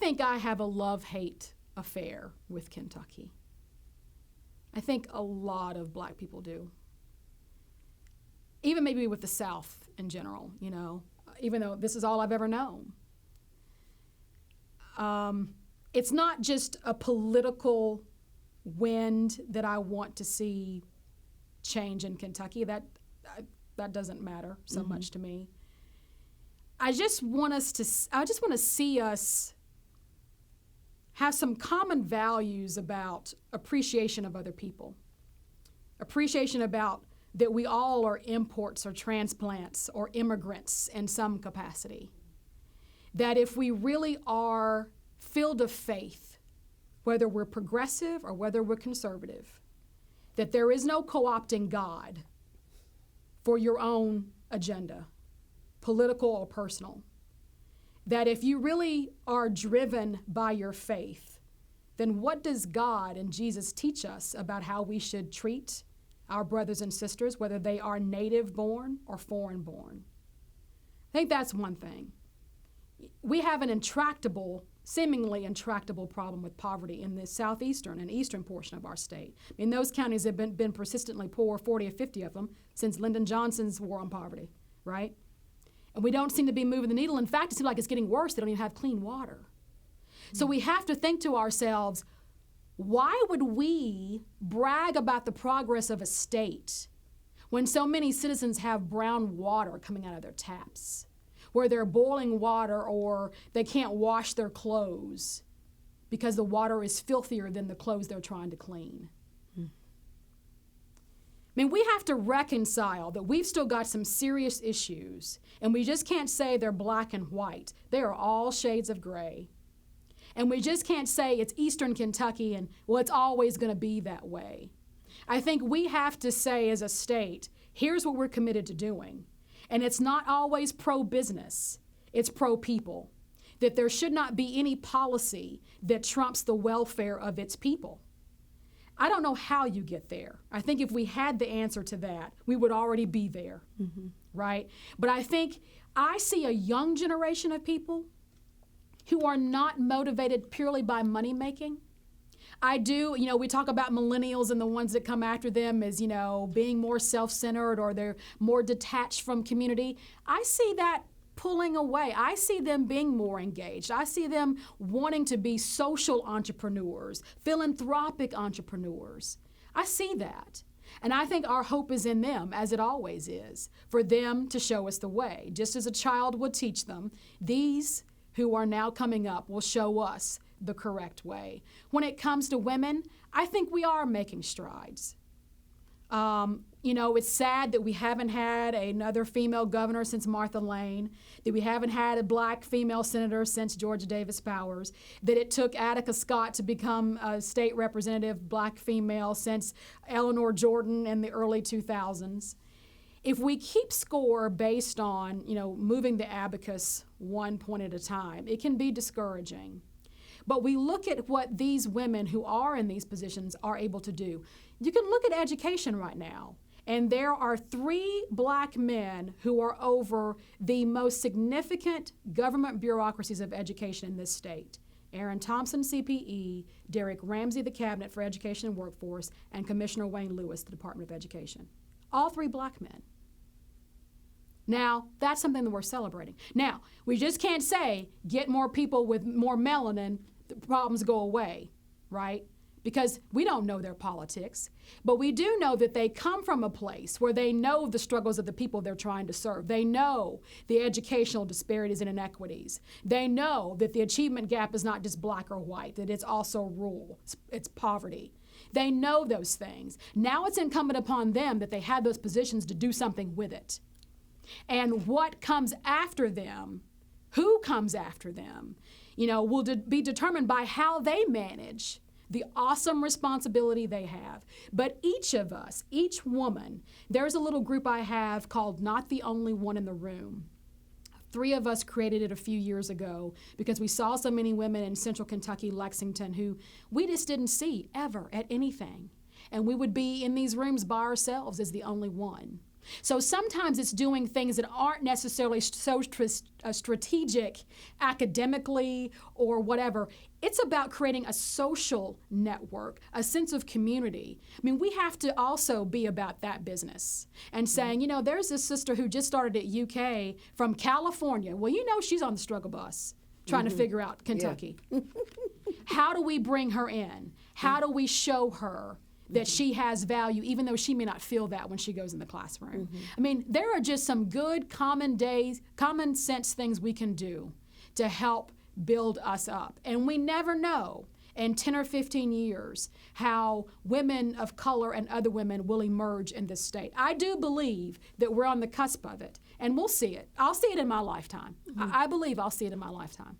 think I have a love-hate affair with Kentucky. I think a lot of black people do. Even maybe with the South in general, you know, even though this is all I've ever known. It's not just a political wind that I want to see change in Kentucky. That doesn't matter so much to me. I just want to see us have some common values about appreciation of other people, appreciation about that we all are imports or transplants or immigrants in some capacity. That if we really are filled of faith, whether we're progressive or whether we're conservative, that there is no co-opting God for your own agenda, political or personal. That if you really are driven by your faith, then what does God and Jesus teach us about how we should treat our brothers and sisters, whether they are native born or foreign born? I think that's one thing. We have an seemingly intractable problem with poverty in the southeastern and eastern portion of our state. I mean, those counties have been persistently poor, 40 or 50 of them, since Lyndon Johnson's war on poverty, right? And we don't seem to be moving the needle. In fact, it seems like it's getting worse. They don't even have clean water. So we have to think to ourselves, why would we brag about the progress of a state when so many citizens have brown water coming out of their taps, where they're boiling water or they can't wash their clothes because the water is filthier than the clothes they're trying to clean? I mean, we have to reconcile that we've still got some serious issues, and we just can't say they're black and white. They are all shades of gray. And we just can't say it's Eastern Kentucky and, well, it's always going to be that way. I think we have to say as a state, here's what we're committed to doing. And it's not always pro-business, it's pro-people. That there should not be any policy that trumps the welfare of its people. I don't know how you get there. I think if we had the answer to that, we would already be there, right? But I think I see a young generation of people who are not motivated purely by money making. I do, we talk about millennials and the ones that come after them as, being more self-centered or they're more detached from community. I see that pulling away. I see them being more engaged. I see them wanting to be social entrepreneurs, philanthropic entrepreneurs. I see that. And I think our hope is in them, as it always is, for them to show us the way. Just as a child would teach them, these who are now coming up will show us the correct way. When it comes to women, I think we are making strides. It's sad that we haven't had another female governor since Martha Lane, that we haven't had a black female senator since Georgia Davis Powers, that it took Attica Scott to become a state representative black female since Eleanor Jordan in the early 2000s. If we keep score based on, moving the abacus one point at a time, it can be discouraging. But we look at what these women who are in these positions are able to do. You can look at education right now, and there are 3 black men who are over the most significant government bureaucracies of education in this state. Aaron Thompson, CPE, Derek Ramsey, the Cabinet for Education and Workforce, and Commissioner Wayne Lewis, the Department of Education. All 3 black men. Now, that's something that we're celebrating. Now, we just can't say, get more people with more melanin, the problems go away, right? Because we don't know their politics. But we do know that they come from a place where they know the struggles of the people they're trying to serve. They know the educational disparities and inequities. They know that the achievement gap is not just black or white, that it's also rural, it's poverty. They know those things. Now it's incumbent upon them that they have those positions to do something with it. And what comes after them, who comes after them, will be determined by how they manage the awesome responsibility they have. But each of us, each woman, there's a little group I have called Not the Only One in the Room. 3 of us created it a few years ago because we saw so many women in Central Kentucky, Lexington, who we just didn't see ever at anything. And we would be in these rooms by ourselves as the only one. So sometimes it's doing things that aren't necessarily so strategic academically or whatever. It's about creating a social network, a sense of community. I mean, we have to also be about that business and saying, you know, there's this sister who just started at UK from California. Well, you know, she's on the struggle bus trying to figure out Kentucky. Yeah. How do we bring her in? How do we show her that she has value, even though she may not feel that when she goes in the classroom? I mean, there are just some good common sense things we can do to help build us up. And we never know in 10 or 15 years how women of color and other women will emerge in this state. I do believe that we're on the cusp of it, and we'll see it. I'll see it in my lifetime. I believe I'll see it in my lifetime.